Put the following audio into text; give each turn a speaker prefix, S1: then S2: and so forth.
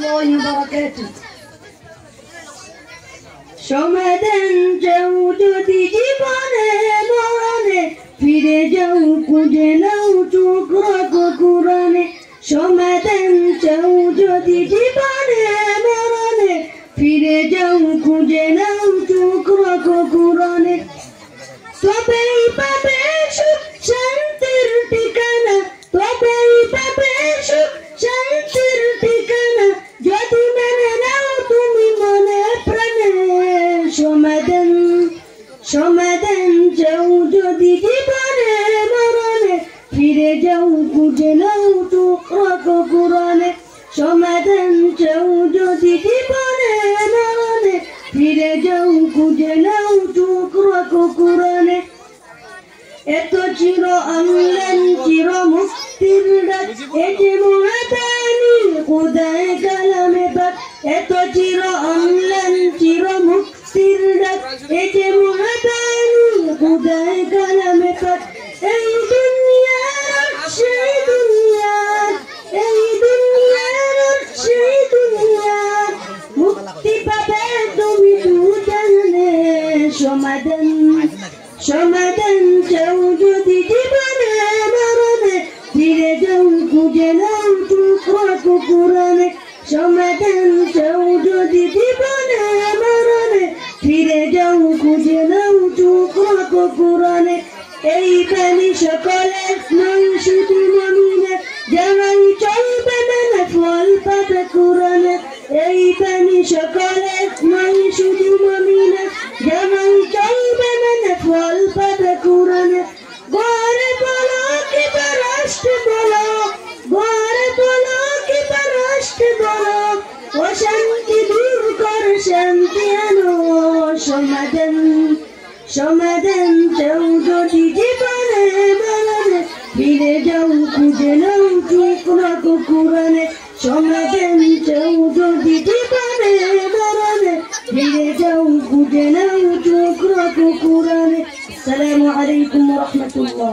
S1: الله وبركاته সমাধান চাও যদি জীবনে মরণে ফিরে যাও খুঁজে নাও চোখ রাখো কুরআনে সমাধান চাও যদি জীবনে মরণে ফিরে যাও খুঁজে নাও চোখ রাখো কুরআনে তবেই পাবে সুখ শান্তির ঠিকানা তবেই পাবে সুখ শান্তির ঠিকানা যদি মেনে নাও তুমি মনে প্রাণে সমাধান চাও যদি জীবনে মরণে ফিরে যাও খুঁজে নাও চোখ রাখো কুরআনে সমাধান চাও যদি জীবনে মরণে ফিরে যাও খুঁজে নাও চোখ রাখো কুরআনে এত চির আনলেন চির মুক্তির ডাক এতে মুহাতানি খুদায়ে কালামে পাক এত চির আনলেন চির মুক্তির ডাক এতে মুহাতানি খুদায়ে কালামে পাক এই দুনিয়ার সেই দুনিয়ার এই দুনিয়ার সেই দুনিয়ার মুক্তি পাবে তুমি দুজনে সমাধান চাও যদি জীবনে মরণে ফিরে যাও খুঁজে নাও চোখ রাখো কুরআনে সমাধান চাও যদি জীবনে মরণে ফিরে যাও খুঁজে নাও চোখ রাখো কুরআনে এই প্রাণী সকলে নয় শুধু মুমিনে যারাই চলবে মেনে ফল পাবে কুরআনে এই প্রাণী সকলে নয় শুধু মুমিনে যারাই চলবে মেনে ফল পাবে কুরআনে ঘরে বলো কি রাষ্ট্র বলো ঘরে বলো কি রাষ্ট্র বলো অশান্তি দূর কর শান্তি আনো সমাধান চাও যদি জীবনে মরণে ফিরে যাও খুঁজে নাও চোখ রাখো কুরআনে সমাধান চাও যদি জীবনে মরণে ফিরে যাও খুঁজে নাও চোখ রাখো কুরআনে আসসালামু আলাইকুম ওয়া রাহমাতুল্লাহ।